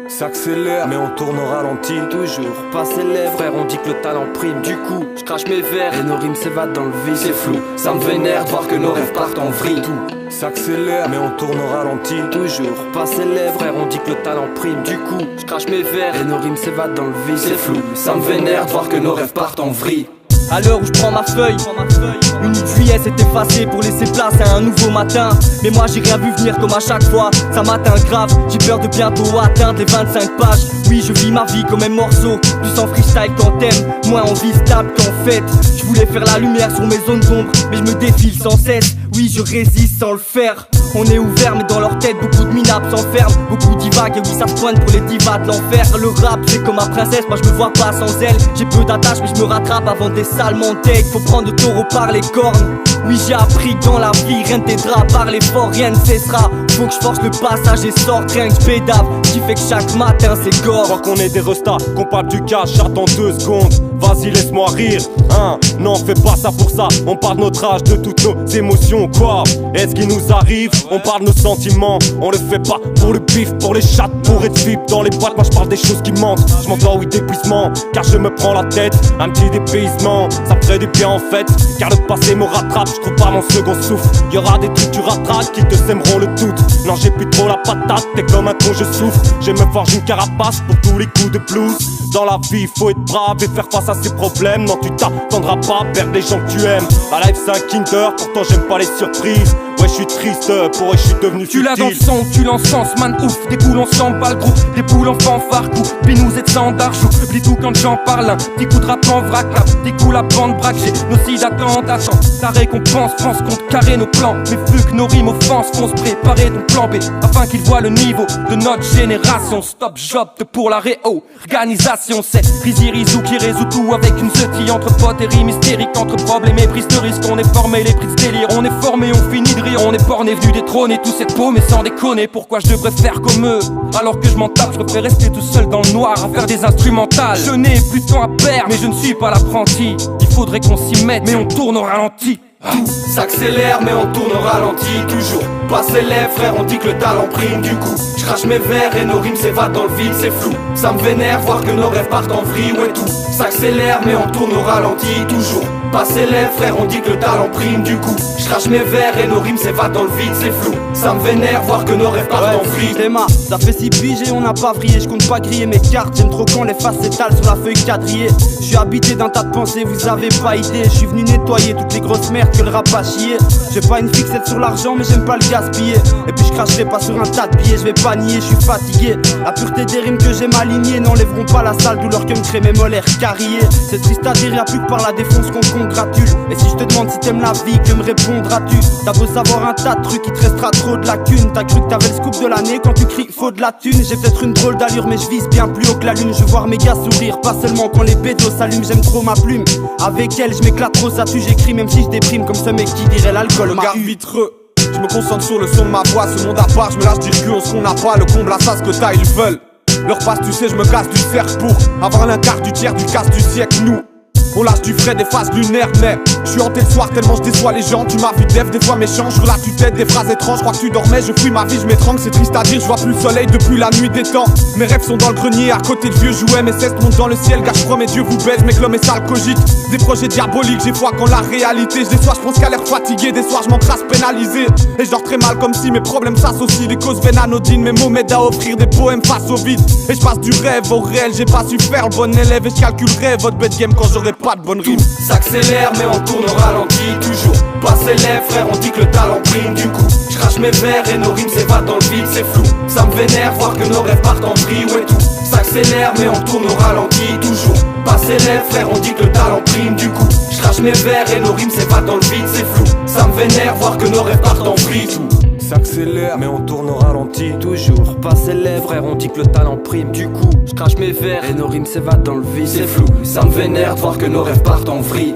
S'accélère, mais on tourne au ralenti. Toujours pas célèbre, frère, on dit que le talent prime. Du coup, je crache mes verres et nos rimes s'évadent dans le vide. C'est flou, ça me vénère de voir que nos rêves partent en vrille. Tout s'accélère, mais on tourne au ralenti. toujours pas célèbre, frère, on dit que le talent prime. Du coup, je crache mes verres et nos rimes s'évadent dans le vide. C'est flou, ça me vénère de voir que nos rêves partent en vrille. À l'heure où je prends ma feuille, une juillet s'est effacée pour laisser place à un nouveau matin. Mais moi j'ai rien vu venir comme à chaque fois, ça m'atteint grave. J'ai peur de bientôt atteindre les 25 pages. Oui, je vis ma vie comme un morceau, plus en freestyle qu'en thème, moins en vie stable qu'en fait. Je voulais faire la lumière sur mes zones d'ombre, mais je me défile sans cesse. Oui, je résiste sans le faire. On est ouvert mais dans leur tête beaucoup de minables s'enferment. Beaucoup divaguent et oui ça se pointe pour les divas de l'enfer. Le rap c'est comme ma princesse, moi je me vois pas sans elle. J'ai peu d'attaches mais je me rattrape avant des salement tech. Faut prendre le taureau par les cornes. Oui j'ai appris que dans la vie rien ne t'aidera. Par l'effort rien ne cessera. Faut que je force le passage et sorte rien que je pédave. Ce qui fait que chaque matin c'est gore. Crois qu'on est des restas, qu'on parle du cash, j'attends 2 secondes. Vas-y laisse-moi rire, hein. Non fais pas ça pour ça. On parle de notre âge, de toutes nos émotions, quoi. Est-ce qui nous arrive? On parle de nos sentiments. On le fait pas pour le bif, pour les chattes, pour être VIP dans les boîtes. Moi je parle des choses qui manquent. Je m'entends oui d'épuisement, car je me prends la tête. Un petit dépaysement, ça me ferait du bien en fait. Car le passé me rattrape, je trouve pas mon second souffle. Y'aura des trucs tu rattrapes qui te sèmeront le doute. Non j'ai plus trop la patate, t'es comme un con je souffre. Je me forge une carapace pour tous les coups de blues. Dans la vie faut être brave et faire face à ses problèmes. Non tu t'attendras pas à perdre les gens que tu aimes. La life c'est un kinder, pourtant j'aime pas les surprises. Ouais je suis triste, pour je suis devenu futile. Tu l'as dans le sang, tu l'encenses, man ouf. Des poules ensemble, pas le groupe, des poules en fanfare coup. Binous et de sang d'archou, j'oublie tout quand j'en parle. Un petit coup de rap en vrac, là, petit coup la bande braque. J'ai nos cides attentes, attends, ta récompense, France compte carré nos plans. Mais vu que nos rimes offensent, faut se préparer ton plan B. Afin qu'ils voient le niveau de notre génération. Stop job pour la réorganisation. C'est Rizzi Rizou qui résout tout avec une zeti. Entre potes et rimes hystériques, entre problèmes et prises de risque. On est formé, les prises de délire, on est formé, on finit de rire. On est borné, venu détrôner tout cette peau, mais sans déconner. Pourquoi je devrais faire comme eux? Alors que je m'en tape, je préfère rester tout seul dans le noir à faire des instrumentales. Je n'ai plus de temps à perdre, mais je ne suis pas l'apprenti. Il faudrait qu'on s'y mette, mais on tourne au ralenti. Tout s'accélère mais on tourne au ralenti. Toujours pas célèbre, frère, on dit que le talent prime. Du coup, je crache mes verres et nos rimes s'évadent dans le vide. C'est flou, ça me vénère, voir que nos rêves partent en vrille. Ouais tout s'accélère mais on tourne au ralenti. Toujours pas célèbre, frère, on dit que le talent prime. Du coup, je crache mes verres et nos rimes s'évadent dans le vide. C'est flou, ça me vénère, voir que nos rêves partent en vrille. Théma, ça fait 6 piges et on n'a pas vrillé. Je compte pas griller mes cartes, j'aime trop quand les faces s'étalent sur la feuille quadrillée. Je suis habité d'un tas de pensées, vous avez pas idée. Je suis venu nettoyer toutes les grosses merdes que le rap a chier. J'ai pas une fixette sur l'argent mais j'aime pas le gaspiller. Et puis je cracherai pas sur un tas de billets, je vais pas nier, je suis fatigué. La pureté des rimes que j'aime aligner n'enlèveront pas la sale douleur que me crée mes molaires carriés. C'est triste à dire, y'a plus que par la défonce qu'on te congratule. Et si je te demande si t'aimes la vie, que me répondras-tu? T'as beau savoir un tas de trucs, il te restera trop de lacunes. T'as cru que t'avais le scoop de l'année quand tu cries faut de la thune. J'ai peut-être une drôle d'allure mais je vise bien plus haut que la lune. Je veux voir mes gars sourire, pas seulement quand les bédos s'allument. J'aime trop ma plume, avec elle je m'éclate trop, ça tue. J'écris même si je déprime comme ce mec qui dirait l'alcool m'a eu. Vitreux, je me concentre sur le son de ma voix. Ce monde à part, je me lâche dire que ce qu'on n'a pas. Le comble à ça, ce que t'as, ils veulent. Leur passe, tu sais, je me casse du cercle pour avoir l'un quart du tiers du casse du siècle. Nous, on lâche du frais, des phases lunaires, mais je suis hanté le soir tellement je déçois les gens. Tu m'as vu dev, des fois méchant, je relate tu tête des phrases étranges. Je crois que tu dormais, je fuis ma vie, je m'étrangle. C'est triste à dire, je vois plus le soleil depuis la nuit des temps. Mes rêves sont dans le grenier, à côté de vieux jouets. Mes cestes montent dans le ciel, gars je promets Dieu vous baise. Mais que l'homme est sale cogite, des projets diaboliques. J'ai foi quand la réalité, des soirs je pense qu'à l'air fatigué. Des soirs je m'encrasse pénalisé, et je dors très mal comme si mes problèmes s'associent. Les causes vaines anodines, mes mots m'aident à offrir des poèmes face au vide. Et je passe du rêve au réel, j'ai pas su faire le bon élève. Et je calculerai votre bête game quand j'aurai pas de bonne rime. S'accélère mais on tourne au ralenti. Toujours pas célèbre, frère, on dit que le talent prime. Du coup, je crache mes verres et nos rimes s'évadent dans le vide. C'est flou, ça me vénère, voir que nos rêves partent en vrille. Ouais tout s'accélère mais on tourne au ralenti. Toujours pas célèbre, frère, on dit que le talent prime. Du coup, je crache mes verres et nos rimes s'évadent dans le vide. C'est flou, ça me vénère, voir que nos rêves partent en vrille. Tout s'accélère, mais on tourne au ralenti. toujours pas célèbre, frère, on dit que le talent prime. Du coup, je crache mes verres et nos rimes s'évadent dans le vide. C'est flou, ça me vénère de voir que nos rêves partent en vrille.